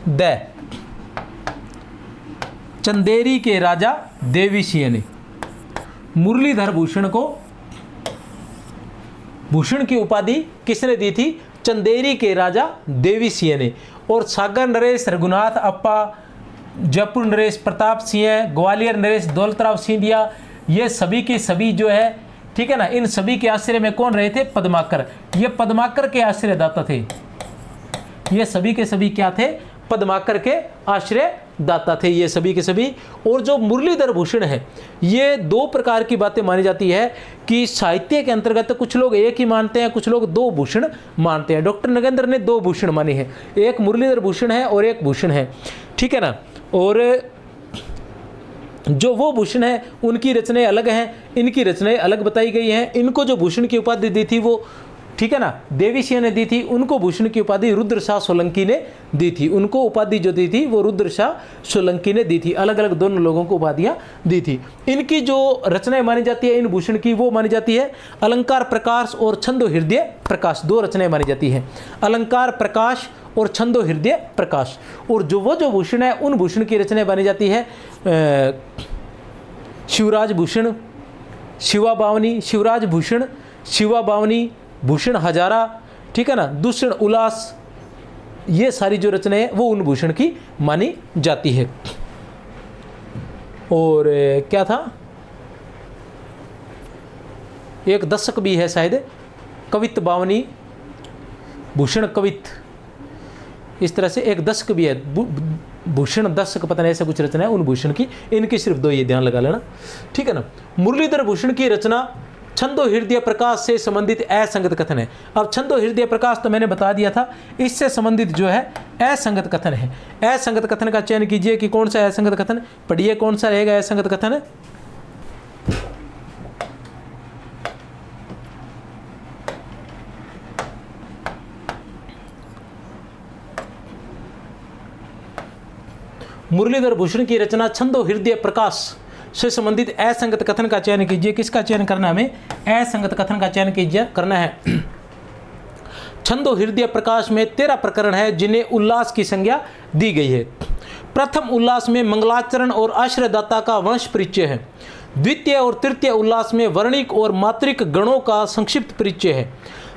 S1: द। चंदेरी के राजा देवी सिंह ने मुरलीधर भूषण को भूषण की उपाधि किसने दी थी? चंदेरी के राजा देवी सिंह ने। और सागर नरेश रघुनाथ अप्पा, जयपुर नरेश प्रताप सिंह, ग्वालियर नरेश दौलतराव सिंधिया, ये सभी के सभी जो है, ठीक है ना, इन सभी के आश्रय में कौन रहे थे? पद्माकर। ये पद्माकर के आश्रयदाता थे, ये सभी के सभी क्या थे? पद्माकर के आश्रय दाता थे ये सभी के सभी। और जो मुरलीधर भूषण है, ये दो प्रकार की बातें मानी जाती है कि साहित्य के अंतर्गत कुछ लोग एक ही मानते हैं, कुछ लोग दो भूषण मानते हैं। डॉक्टर नगेंद्र ने दो भूषण माने हैं, एक मुरलीधर भूषण है और एक भूषण है, ठीक है ना। और जो वो भूषण है उनकी रचनाएं अलग हैं, इनकी रचनाएं अलग बताई गई हैं। इनको जो भूषण की उपाधि दी थी वो, ठीक है ना, देवी सिंह ने दी थी, उनको भूषण की उपाधि रुद्रशाह सोलंकी ने दी थी। उनको उपाधि जो दी थी वो रुद्रशाह सोलंकी ने दी थी। अलग अलग दोनों लोगों को उपाधियां दी थी। इनकी जो रचनाएं मानी जाती है इन भूषण की, वो मानी जाती है अलंकार प्रकाश और छंदो हृदय प्रकाश। दो रचनाएं मानी जाती हैं, अलंकार प्रकाश और छंदो हृदय प्रकाश। और जो भूषण है उन भूषण की रचनाएं मानी जाती है शिवराज भूषण, शिवा बावनी, शिवराज भूषण, शिवा बावनी, भूषण हजारा, ठीक है ना, दूषण उल्लास, ये सारी जो रचनाएं है वो उन भूषण की मानी जाती है। और क्या था, एक दशक भी है शायद, कवित बावनी, भूषण कवित, इस तरह से एक दशक भी है, भूषण दशक, पता नहीं ऐसा कुछ रचना है उन भूषण की। इनकी सिर्फ दो, ये ध्यान लगा लेना, ठीक है ना। मुरलीधर भूषण की रचना छंदो हृदय प्रकाश से संबंधित असंगत कथन है। अब छंदो हृदय प्रकाश तो मैंने बता दिया था, इससे संबंधित जो है असंगत कथन है। असंगत कथन का चयन कीजिए कि कौन सा असंगत कथन, पढ़िए कौन सा रहेगा असंगत कथन। मुरलीधर भूषण की रचना छंदो हृदय प्रकाश से संबंधित असंगत कथन का चयन कीजिए। किसका चयन करना है हमें, असंगत कथन का चयन कीजिए, करना है। छंदो हृदय प्रकाश में 13 प्रकरण है जिन्हें उल्लास की संज्ञा दी गई है। प्रथम उल्लास में मंगलाचरण और आश्रयदाता का वंश परिचय है। द्वितीय और तृतीय उल्लास में वर्णिक और मात्रिक गणों का संक्षिप्त परिचय है।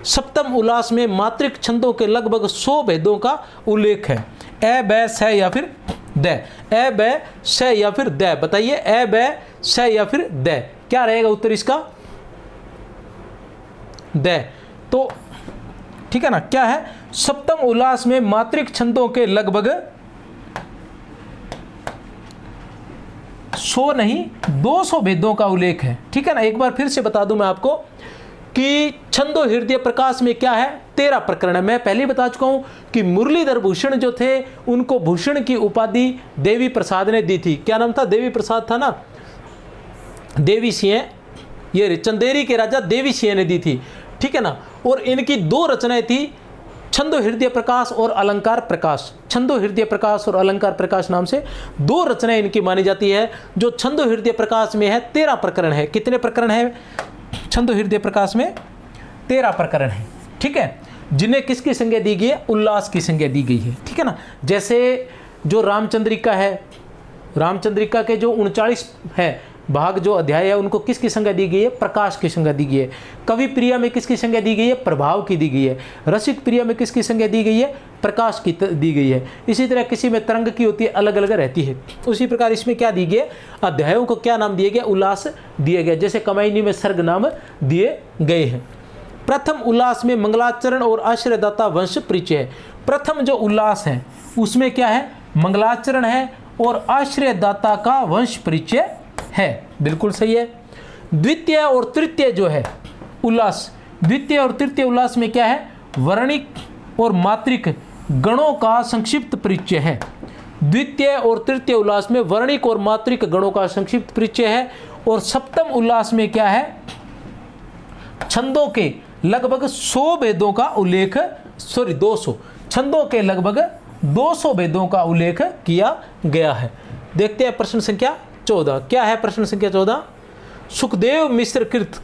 S1: सप्तम उल्लास में मात्रिक छंदों के लगभग 100 भेदों का उल्लेख है। ए ब स या फिर द, ए ब स या फिर द, बताइए ए ब स या फिर द, क्या रहेगा उत्तर इसका, द। तो ठीक है ना, क्या है, सप्तम उल्लास में मात्रिक छंदों के लगभग 100 नहीं 200 भेदों का उल्लेख है। ठीक है ना, एक बार फिर से बता दूं मैं आपको कि छंदो हृदय प्रकाश में क्या है, 13 प्रकरण है। मैं पहले बता चुका हूं कि मुरलीधर भूषण जो थे उनको भूषण की उपाधि देवी प्रसाद ने दी थी। क्या नाम था, देवी प्रसाद था ना, देवी सिंह, ये चंदेरी के राजा देवी सिंह ने दी थी, ठीक है ना। और इनकी 2 रचनाएं थी, छंदो हृदय प्रकाश और अलंकार प्रकाश। छंदो हृदय प्रकाश और अलंकार प्रकाश नाम से 2 रचनाएं इनकी मानी जाती है। जो छंदो हृदय प्रकाश में है 13 प्रकरण है। कितने प्रकरण है छंदो हृदय प्रकाश में, 13 प्रकरण है, ठीक है, जिन्हें किसकी संज्ञा दी गई है, उल्लास की संज्ञा दी गई है, ठीक है ना। जैसे जो रामचंद्रिका है, रामचंद्रिका के जो 39 है भाग जो अध्याय है उनको किसकी संज्ञा दी गई है, प्रकाश की संज्ञा दी गई है। कवि प्रिया में किसकी संज्ञा दी गई है, प्रभाव की दी गई है। रसिक प्रिया में किसकी संज्ञा दी गई है, प्रकाश की दी गई है। इसी तरह किसी में तरंग की होती है, अलग अलग रहती है। उसी प्रकार इसमें क्या दी गई, अध्यायों को क्या नाम दिए गए, उल्लास दिए गए। जैसे कमायनी में सर्ग नाम दिए गए हैं। प्रथम उल्लास में मंगलाचरण और आश्रयदाता वंश परिचय है। प्रथम जो उल्लास है उसमें क्या है, मंगलाचरण है और आश्रयदाता का वंश परिचय है, बिल्कुल सही है। द्वितीय और तृतीय जो है उल्लास, द्वितीय और तृतीय उल्लास में क्या है, वर्णिक और मात्रिक गणों का संक्षिप्त परिचय है। द्वितीय और तृतीय उल्लास में वर्णिक और मात्रिक गणों का संक्षिप्त परिचय है। और सप्तम उल्लास में क्या है, छंदों के लगभग 100 भेदों का उल्लेख, 200 छंदों के लगभग 200 भेदों का उल्लेख किया गया है। देखते हैं प्रश्न संख्या 14 क्या है। प्रश्न संख्या 14, सुखदेव मिश्र कृत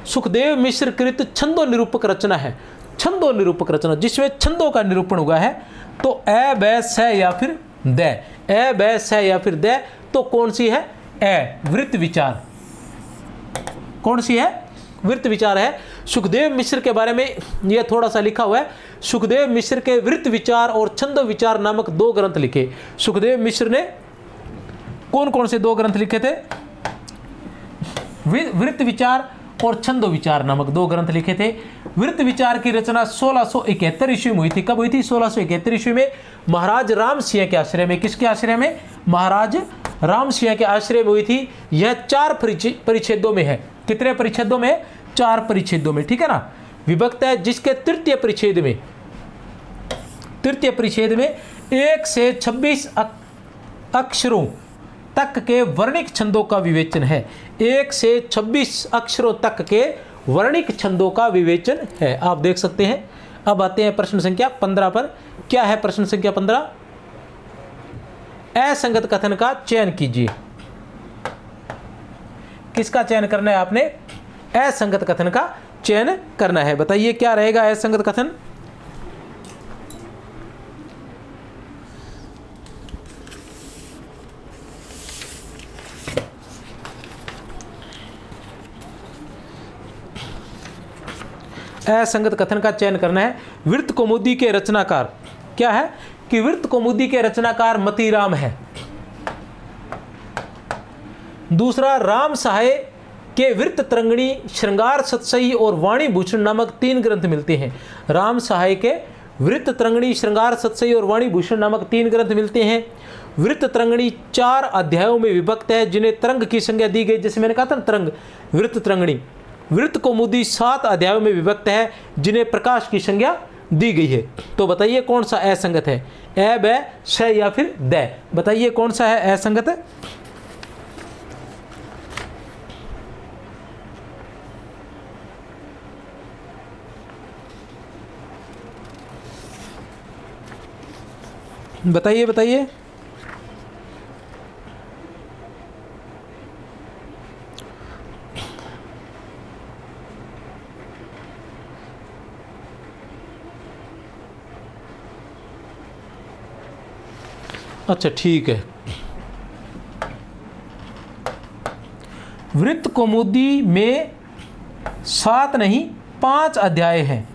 S1: सुखदेव मिश्र कृत छंदो निरूपक रचना है। छंदो निरूपक रचना जिसमें छंदों का निरूपण हुआ है। तो ए ब स या फिर द, ए ब स या फिर द, तो कौन सी है, ए वृत्त विचार, कौन सी है, वृत्त विचार है। सुखदेव मिश्र के बारे में यह थोड़ा सा लिखा हुआ है। सुखदेव मिश्र के वृत्त विचार और छंदो विचार नामक 2 ग्रंथ लिखे। सुखदेव मिश्र ने कौन कौन से 2 ग्रंथ लिखे थे, वृत्त विचार और छंदो विचार नामक 2 ग्रंथ लिखे थे। वृत्त विचार की रचना 1671 ईस्वी में हुई थी। कब हुई थी, 1671 ईस्वी में महाराज राम सिंह के आश्रय में। किसके आश्रय में, महाराज राम सिंह के आश्रय में हुई थी। यह 4 परिच्छेदों में है। कितने परिच्छेदों में, 4 परिच्छेदों में, ठीक है ना। विभक्त है, जिसके तृतीय परिच्छेद में 1 से 26 अक्षरों तक के वर्णिक छंदों का विवेचन है। 1 से 26 अक्षरों तक के वर्णिक छंदों का विवेचन है, आप देख सकते हैं। अब आते हैं प्रश्न संख्या 15 पर। क्या है प्रश्न संख्या 15? असंगत कथन का चयन कीजिए। किसका चयन करना है आपने? असंगत कथन का चयन करना है। बताइए क्या रहेगा असंगत कथन? असंगत कथन का चयन करना है। वृत्त कौमुदी के रचनाकार क्या है? कि वृत्त कौमुदी के रचनाकार मतीराम है। दूसरा, राम सहाय के वृत्त तरंगिणी, श्रृंगार सतसई और वाणी भूषण नामक 3 ग्रंथ मिलते हैं। राम सहाय के वृत्त तरंगिणी, श्रृंगार सतसई और वाणी भूषण नामक 3 ग्रंथ मिलते हैं। वृत्त तरंगिणी 4 अध्यायों में विभक्त है, जिन्हें तरंग की संज्ञा दी गई। जैसे मैंने कहा था तरंग, वृत्त तरंगिणी। वृत्त कौमुदी 7 अध्यायों में विभक्त है, जिन्हें प्रकाश की संज्ञा दी गई है। तो बताइए कौन सा असंगत है? ए, ब, स या फिर द? बताइए कौन सा है असंगत? बताइए बताइए। अच्छा ठीक है। वृत्त कौमुदी में 7 नहीं 5 अध्याय हैं।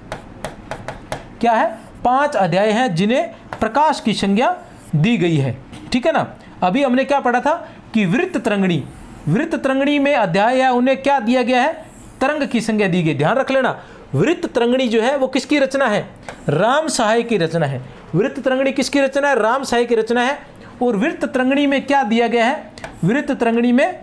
S1: क्या है? 5 अध्याय हैं, जिन्हें प्रकाश की संज्ञा दी गई है। ठीक है ना? अभी हमने क्या पढ़ा था कि वृत्त तरंगिणी में अध्याय है, उन्हें क्या दिया गया है? तरंग की संज्ञा दी गई। ध्यान रख लेना, वृत्त तरंगिणी जो है वो किसकी रचना है? राम सहाय की रचना है। वृत्त तरंगिणी किसकी रचना है? राम सहाय की रचना है। और वृत्त तरंगिणी में क्या दिया गया है? वृत्त तरंगिणी में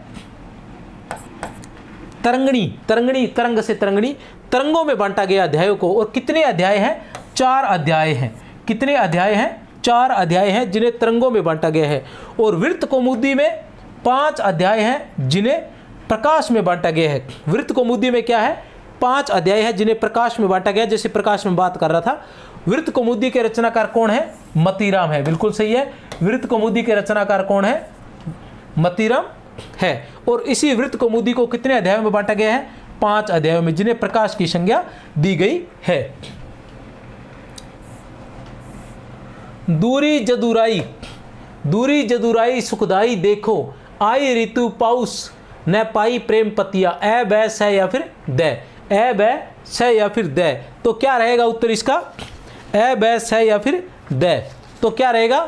S1: तरंगिणी तरंग से तरंगिणी, तरंगों में बांटा गया अध्यायों को। और कितने अध्याय हैं? 4 अध्याय हैं। कितने अध्याय हैं? 4 अध्याय हैं, जिन्हें तरंगों में बांटा गया है। और वृत्त कौमुदी में 5 अध्याय हैं, जिन्हें प्रकाश में बांटा गया है। वृत्त कौमुदी में क्या है? 5 अध्याय है, जिन्हें प्रकाश में बांटा गया। जैसे प्रकाश में बात कर रहा था। वृत्त कौमुदी के रचनाकार कौन है? मतीराम है। बिल्कुल सही है। वृत्त कौमुदी के रचनाकार कौन है? मतीराम है। और इसी वृत्त कौमुदी को कितने अध्यायों में बांटा गया है? 5 अध्यायों में, जिन्हें प्रकाश की संज्ञा दी गई है। दूरी जदुराई सुखदाई देखो, आई ऋतु पाउस न पाई प्रेम पतिया। ए, ब, स या फिर द? ए, ब, स या फिर द? तो क्या रहेगा उत्तर इसका? ए, ब, स या फिर द? तो क्या रहेगा?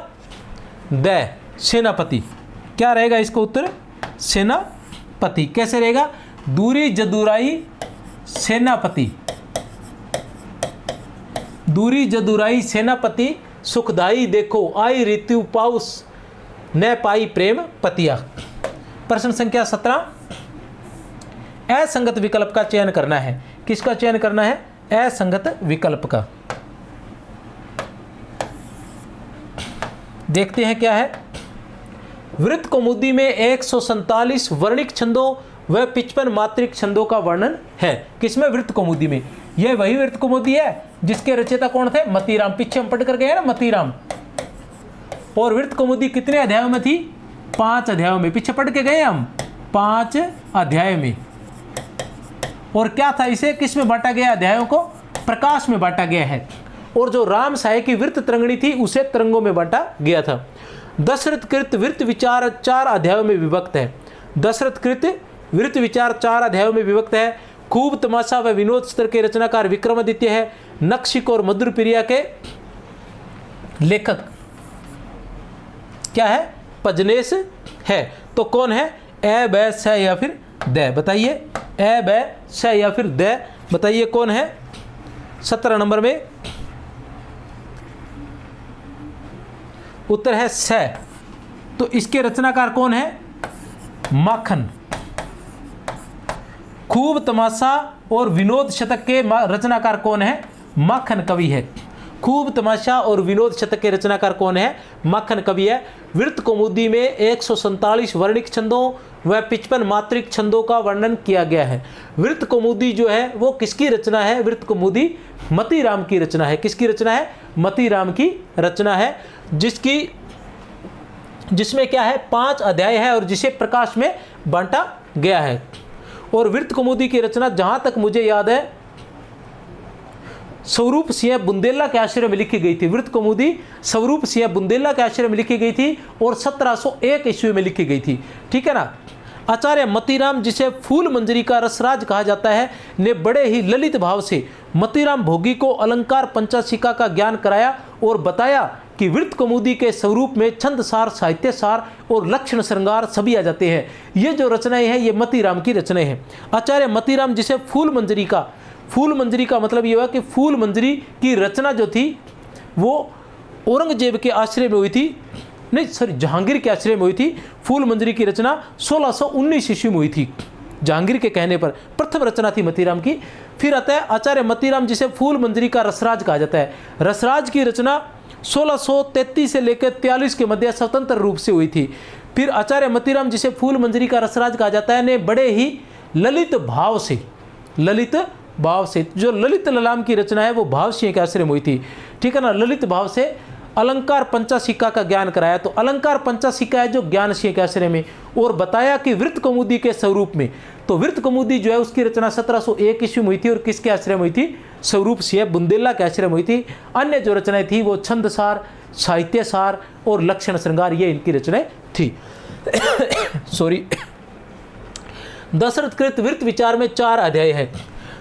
S1: द, सेनापति। क्या रहेगा इसका उत्तर? सेनापति। कैसे रहेगा? दूरी जदुराई सेनापति, दूरी जदुराई सेनापति, सुखदाई देखो, आई ऋतु पाउस न पाई प्रेम पतिया। प्रश्न संख्या 17, असंगत विकल्प का चयन करना है। किसका चयन करना है? असंगत विकल्प का। देखते हैं क्या है। वृत्त कौमुदी में 147 वर्णिक छंदों व 55 मात्रिक छंदों का वर्णन है। किसमें? वृत्त कौमुदी में। यह वही वृत्त कौमुदी है जिसके रचयिता कौन थे? मतीराम। पीछे हम पढ़ कर गए ना, मतीराम। और वृत्त कौमुदी कितने अध्यायों में थी? 5 अध्यायों में। पीछे पढ़ के गए हम 5 अध्याय में। और क्या था? इसे किस में बांटा गया? अध्यायों को प्रकाश में बांटा गया है। और जो राम सहाय की वृत्त तरंगिणी थी, उसे तरंगों में बांटा गया था। दशरथ कृत वृत्त विचार 4 अध्यायों में विभक्त है। दशरथ कृत वृत्त विचार 4 अध्यायों में विभक्त है। खूब तमाशा व विनोद स्तर के रचनाकार विक्रमादित्य है। नक्शिक और मधुर प्रिया के लेखक क्या है? पजनेश है। तो कौन है? ए, ब, स या फिर द? बताइए। ए, ब, स या फिर द? बताइए कौन है? 17 नंबर में उत्तर है स। तो इसके रचनाकार कौन है? माखन। खूब तमाशा और विनोद शतक के रचनाकार कौन है? माखन कवि है। खूब तमाशा और विनोद शतक के रचनाकार कौन है? माखन कवि है। वृत्त कौमुदी में 147 वर्णिक छंदों व 55 मात्रिक छंदों का वर्णन किया गया है। वृत्त कौमुदी जो है वो किसकी रचना है? वृत्त कौमुदी मतीराम की रचना है। किसकी रचना है? मतीराम की रचना है, जिसमें क्या है 5 अध्याय है और जिसे प्रकाश में बांटा गया है। और वृत्त कौमुदी की रचना जहां तक मुझे याद है स्वरूप सिंह बुंदेला के आश्रय में लिखी गई थी। वृत्त कौमुदी स्वरूप सिंह बुंदेला के आश्रय में लिखी गई थी और 1701 ईस्वी में लिखी गई थी। ठीक है ना। आचार्य मतीराम, जिसे फूल मंजरी का रसराज कहा जाता है, ने बड़े ही ललित भाव से मतीराम भोगी को अलंकार पंचाशिका का ज्ञान कराया और बताया कि वृत्त कौमुदी के स्वरूप में छंद सार, साहित्य सार और लक्षण श्रृंगार सभी आ जाते हैं। ये जो रचनाएं हैं ये मतीराम की रचनाएं हैं। आचार्य मतीराम, जिसे फूल मंजरी का मतलब ये हुआ कि फूल मंजरी की रचना जो थी वो औरंगजेब के आश्रय में हुई थी, नहीं सॉरी जहांगीर के आश्रय में हुई थी। फूल मंजरी की रचना 1619 ईस्वी में हुई थी। जहांगीर के कहने पर प्रथम रचना थी मतीराम की। फिर आता है आचार्य मतीराम, जिसे फूल मंजरी का रसराज कहा जाता है। रसराज की रचना 1633 से लेकर 43 के मध्य स्वतंत्र रूप से हुई थी। फिर आचार्य मतीराम, जिसे फूल मंजरी का रसराज कहा जाता है, ने बड़े ही ललित भाव से जो ललित ललाम की रचना है वो भाव सिंह के आश्रय में हुई थी। ठीक है ना। ललित भाव से अलंकार पंचाशिका का ज्ञान कराया, तो अलंकार पंचाशिका है जो ज्ञान सिंह के आश्रय में, और बताया कि वृत्त कौमुदी के स्वरूप में, तो वृत्त कौमुदी जो है उसकी रचना 1701 ईस्वी में हुई थी और किसके आश्रय में हुई थी? स्वरूप सिंह बुंदेला के आश्रय में हुई थी। अन्य जो रचनाएं थी वो छंद सार, साहित्य सार और लक्षण श्रृंगार, ये इनकी रचनाएं थी। सॉरी। दशरथ कृत वृत्त विचार में 4 अध्याय है।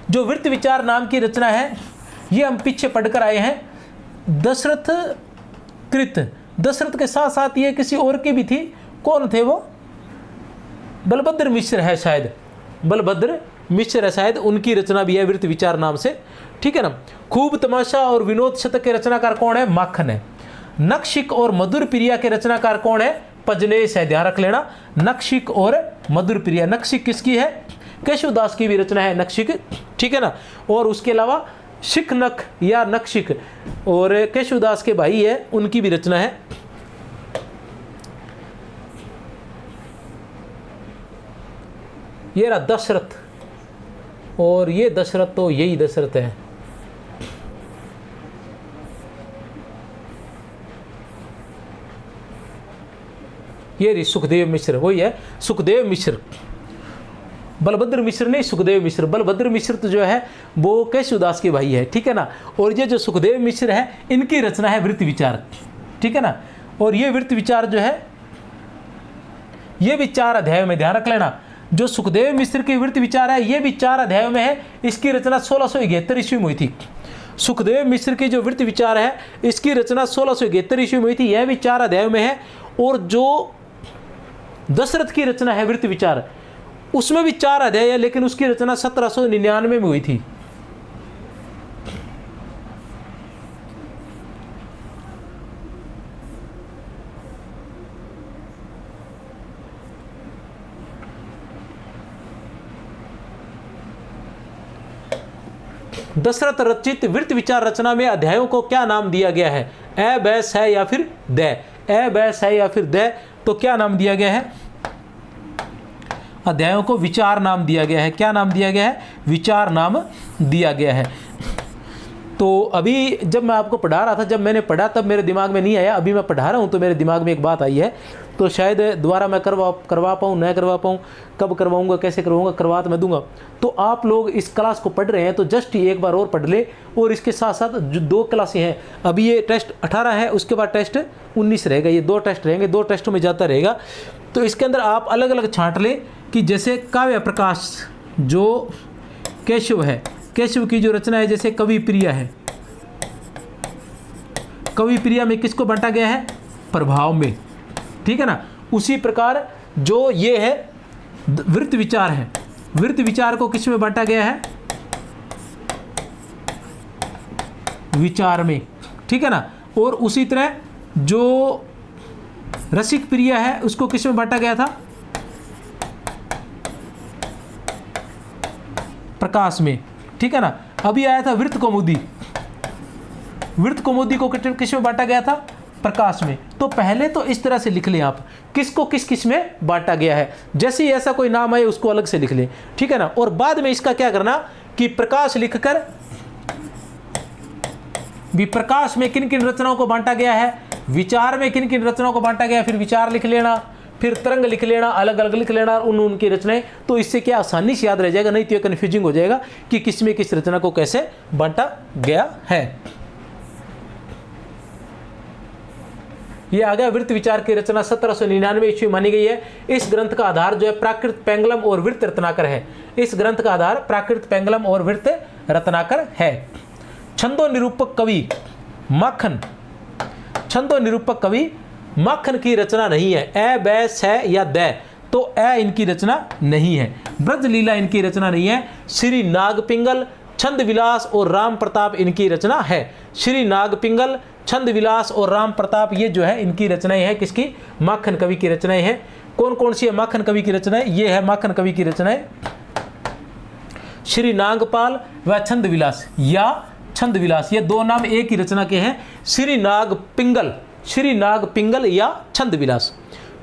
S1: जो वृत्त विचार नाम की रचना है ये हम पीछे पढ़कर आए हैं। दशरथ कृत, दशरथ के साथ साथ ये किसी और की भी थी। कौन थे वो? बलभद्र मिश्र है शायद, बलभद्र मिश्र है शायद, उनकी रचना भी है वृत्त विचार नाम से। ठीक है ना। खूब तमाशा और विनोद शतक के रचनाकार कौन है? माखन है। नक्शिक और मधुर प्रिया के रचनाकार कौन है? पजनेश है। ध्यान रख लेना, नक्शिक और मधुर प्रिया। नक्शिक किसकी है? केशवदास की भी रचना है नक्शिक। ठीक है ना। और उसके अलावा शिखनक या नक्शिक और केशवदास के भाई है, उनकी भी रचना है। ये रहा दशरथ, और ये दशरथ तो यही दशरथ है। ये रही सुखदेव मिश्र, वही है सुखदेव मिश्र। बलभद्र मिश्र नहीं, सुखदेव मिश्र। बलभद्र मिश्र तो जो है वो केशवदास के भाई है। ठीक है ना। और ये जो सुखदेव मिश्र है इनकी रचना है वृत्त विचार। ठीक है ना। और ये वृत्त विचार जो है ये भी 4 अध्यायों में, ध्यान रख लेना। जो सुखदेव मिश्र की वृत्त विचार है ये भी 4 अध्यायों में है। इसकी रचना 1671 ईस्वी में हुई थी। सुखदेव मिश्र की जो वृत्त विचार है इसकी रचना 1671 ईस्वी में हुई थी। यह भी 4 अध्यायों में है। और जो दशरथ की रचना है वृत्त विचार, उसमें भी 4 अध्याय है, लेकिन उसकी रचना 1799 में हुई थी। दशरथ रचित वृत्त विचार रचना में अध्यायों को क्या नाम दिया गया है? ए बैस है या फिर द? ए बैस है या फिर द? तो क्या नाम दिया गया है? अध्यायों को विचार नाम दिया गया है। क्या नाम दिया गया है? विचार नाम दिया गया है। तो अभी जब मैं आपको पढ़ा रहा था, जब मैंने पढ़ा तब मेरे दिमाग में नहीं आया, अभी मैं पढ़ा रहा हूँ तो मेरे दिमाग में एक बात आई है। तो शायद दोबारा मैं करवा पाऊँ, न करवा पाऊँ, कब करवाऊँगा, कैसे करवाऊँगा, करवा तो मैं दूंगा। तो आप लोग इस क्लास को पढ़ रहे हैं तो जस्ट एक बार और पढ़ ले। और इसके साथ साथ जो 2 क्लासें हैं, अभी ये टेस्ट 18 है, उसके बाद टेस्ट 19 रहेगा। ये 2 टेस्ट रहेंगे, 2 टेस्टों में जाता रहेगा। तो इसके अंदर आप अलग अलग छांट लें कि जैसे काव्य प्रकाश जो केशव है, केशव की जो रचना है, जैसे कवि प्रिया है, कवि प्रिया में किसको बांटा गया है? प्रभाव में। ठीक है ना। उसी प्रकार जो ये है वृत्त विचार है, वृत्त विचार को किस में बांटा गया है? विचार में। ठीक है ना। और उसी तरह जो रसिक प्रिया है उसको किस में बांटा गया था? प्रकाश में, ठीक है ना। अभी आया था वृत्त कौमुदी, वृत्त कौमुदी को किस में बांटा गया था? प्रकाश में। तो पहले तो इस तरह से लिख लें आप, किसको किस किस में बांटा गया है। जैसे ही ऐसा कोई नाम आए उसको अलग से लिख लें, ठीक है ना। और बाद में इसका क्या करना कि प्रकाश लिखकर भी प्रकाश में किन किन रचनाओं को बांटा गया है, विचार में किन किन रचनाओं को बांटा गया है, फिर विचार लिख लेना, फिर तरंग लिख लेना, अलग अलग लिख लेना उनकी रचनाएं। तो इससे क्या आसानी से याद रह जाएगा, नहीं तो ये कन्फ्यूजिंग हो जाएगा कि किस में किस रचना को कैसे बांटा गया है। ये आ गया वृत्त विचार की रचना 1799 ईस्वी मानी गई है। इस ग्रंथ का आधार जो है प्राकृत पेंगलम और वृत्त रत्नाकर है। इस ग्रंथ का आधार प्राकृत पेंगलम और वृत्त रत्नाकर है। छंदो निरूपक कवि माखन, छंदो निरूपक कवि माखन की रचना नहीं है। ए बै से या दै, तो ए इनकी रचना नहीं है। ब्रजलीला इनकी रचना नहीं है। श्री नागपिंगल, छंद विलास और राम प्रताप इनकी रचना है। श्री नागपिंगल, छंद विलास और राम प्रताप ये जो है इनकी रचनाएं हैं। किसकी? माखन कवि की रचनाएं हैं। कौन कौन सी है माखन कवि की रचनाएं? ये है माखन कवि की रचनाएं, श्री नागपाल व छंद विलास या छंद विलास, ये दो नाम एक ही रचना के हैं। श्री नागपिंगल, श्री नागपिंगल या छंद विलास।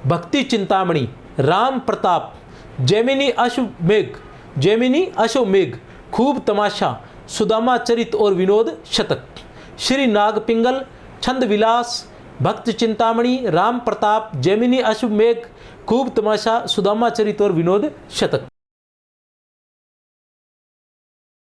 S1: भक्ति चिंतामणि, राम प्रताप, जैमिनी अश्वमेघ, जैमिनी अश्वमेघ, खूब तमाशा, सुदामा चरित और विनोद शतक। श्री नागपिंगल, छंद विलास, भक्त चिंतामणि, राम प्रताप, जैमिनी अश्वमेघ, खूब तमाशा, सुदामा चरित और विनोद शतक।